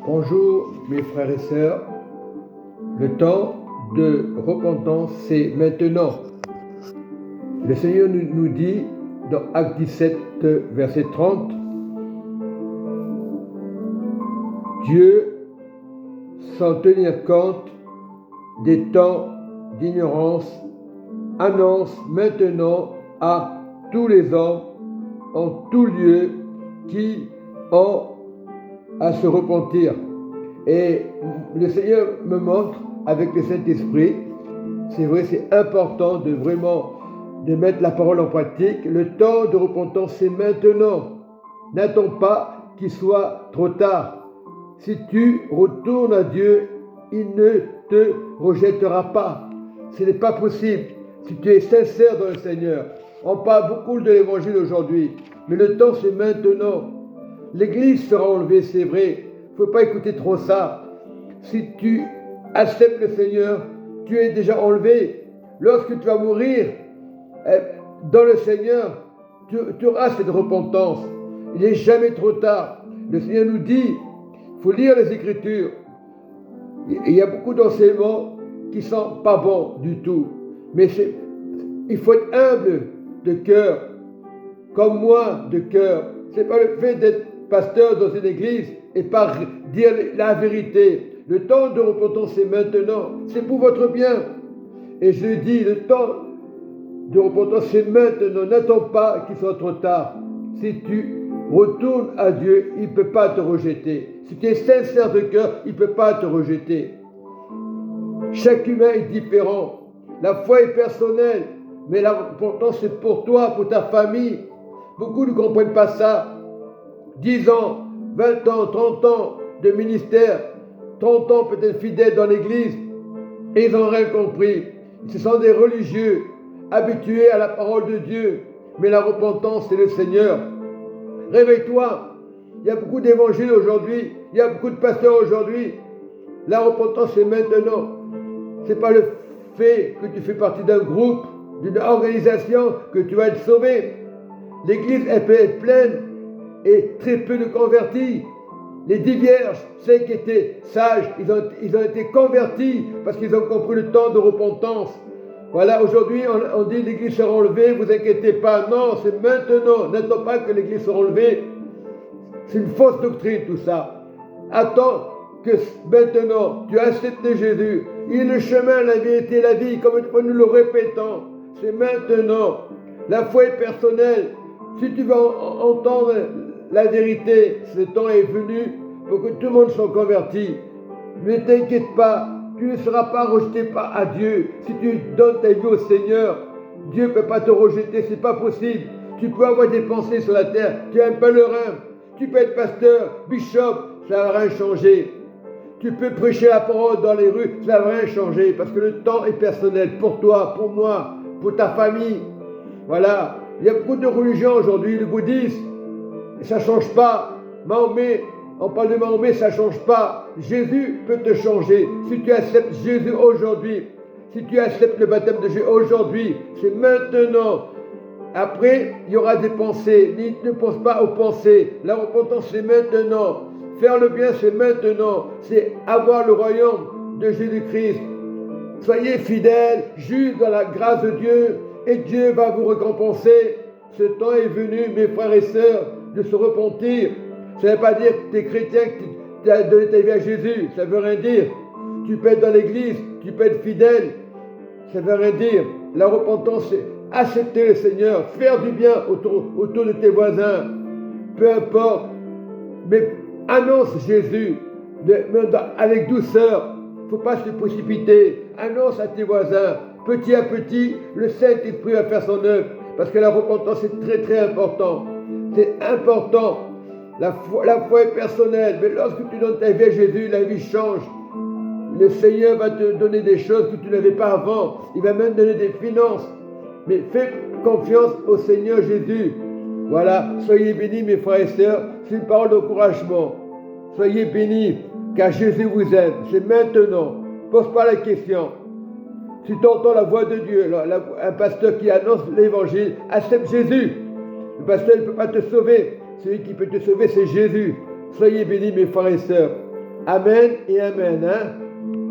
Bonjour mes frères et sœurs, le temps de repentance c'est maintenant. Le Seigneur nous dit dans Acte 17 verset 30, Dieu, sans tenir compte des temps d'ignorance, annonce maintenant à tous les hommes en tout lieu qui ont à se repentir. Et le Seigneur me montre avec le Saint-Esprit, c'est vrai, c'est important de vraiment de mettre la parole en pratique. Le temps de repentance, c'est maintenant. N'attends pas qu'il soit trop tard. Si tu retournes à Dieu, il ne te rejettera pas. Ce n'est pas possible. Si tu es sincère dans le Seigneur. On parle beaucoup de l'évangile aujourd'hui, mais le temps, c'est maintenant. L'église sera enlevée, c'est vrai. Il ne faut pas écouter trop ça. Si tu acceptes le Seigneur, tu es déjà enlevé. Lorsque tu vas mourir dans le Seigneur, tu auras cette repentance. Il n'est jamais trop tard. Le Seigneur nous dit, il faut lire les Écritures. Il y a beaucoup d'enseignements qui ne sont pas bons du tout. Mais il faut être humble de cœur, comme moi de cœur. Ce n'est pas le fait d'être pasteur dans une église et pas dire la vérité. Le temps de repentance, c'est maintenant. C'est pour votre bien. Et je dis, le temps de repentance, c'est maintenant. N'attends pas qu'il soit trop tard. Si tu retournes à Dieu, il ne peut pas te rejeter. Si tu es sincère de cœur, il ne peut pas te rejeter. Chaque humain est différent. La foi est personnelle. Mais la repentance, c'est pour toi, pour ta famille. Beaucoup ne comprennent pas ça. 10 ans, 20 ans, 30 ans de ministère, 30 ans peut-être fidèles dans l'église, et ils n'ont rien compris. Ce sont des religieux, habitués à la parole de Dieu, mais la repentance, c'est le Seigneur. Réveille-toi. Il y a beaucoup d'évangiles aujourd'hui, il y a beaucoup de pasteurs aujourd'hui. La repentance, c'est maintenant. Ce n'est pas le fait que tu fais partie d'un groupe, d'une organisation, que tu vas être sauvé. L'église, elle peut être pleine et très peu de convertis. Les 10 vierges, ceux qui étaient sages, ils ont été convertis parce qu'ils ont compris le temps de repentance. Voilà, aujourd'hui, on dit l'église sera enlevée, vous inquiétez pas. Non, c'est maintenant. N'attends pas que l'église soit enlevée. C'est une fausse doctrine, tout ça. Attends que maintenant, tu as accepté Jésus. Il est le chemin, la vérité, la vie, comme nous le répétons. C'est maintenant. La foi est personnelle. Si tu veux entendre la vérité, ce temps est venu pour que tout le monde soit converti. Ne t'inquiète pas, tu ne seras pas rejeté à Dieu. Si tu donnes ta vie au Seigneur, Dieu ne peut pas te rejeter, ce n'est pas possible. Tu peux avoir des pensées sur la terre, tu es un pèlerin, tu peux être pasteur, bishop, ça ne va rien changer. Tu peux prêcher la parole dans les rues, ça ne va rien changer parce que le temps est personnel pour toi, pour moi, pour ta famille. Voilà. Il y a beaucoup de religions aujourd'hui, le bouddhisme, ça ne change pas. Mahomet, on parle de Mahomet, ça ne change pas. Jésus peut te changer. Si tu acceptes Jésus aujourd'hui, si tu acceptes le baptême de Jésus aujourd'hui, c'est maintenant. Après, il y aura des pensées. Ne pense pas aux pensées. La repentance, c'est maintenant. Faire le bien, c'est maintenant. C'est avoir le royaume de Jésus-Christ. Soyez fidèles, juste dans la grâce de Dieu. Et Dieu va vous récompenser. Ce temps est venu, mes frères et sœurs, de se repentir. Ça ne veut pas dire que tu es chrétien, que tu as donné ta vie à Jésus. Ça ne veut rien dire. Tu peux être dans l'église, tu peux être fidèle. Ça ne veut rien dire. La repentance, c'est accepter le Seigneur, faire du bien autour de tes voisins. Peu importe. Mais annonce Jésus avec douceur. Il ne faut pas se précipiter. Annonce à tes voisins. Petit à petit, le Saint-Esprit va faire son œuvre. Parce que la repentance est très très important. C'est important. La foi est personnelle. Mais lorsque tu donnes ta vie à Jésus, la vie change. Le Seigneur va te donner des choses que tu n'avais pas avant. Il va même donner des finances. Mais fais confiance au Seigneur Jésus. Voilà. Soyez bénis mes frères et sœurs. C'est une parole d'encouragement. Soyez bénis car Jésus vous aime. C'est maintenant. Pose pas la question. Si tu entends la voix de Dieu, un pasteur qui annonce l'évangile, accepte Jésus. Le pasteur ne peut pas te sauver. Celui qui peut te sauver, c'est Jésus. Soyez bénis, mes frères et sœurs. Amen et Amen. Hein?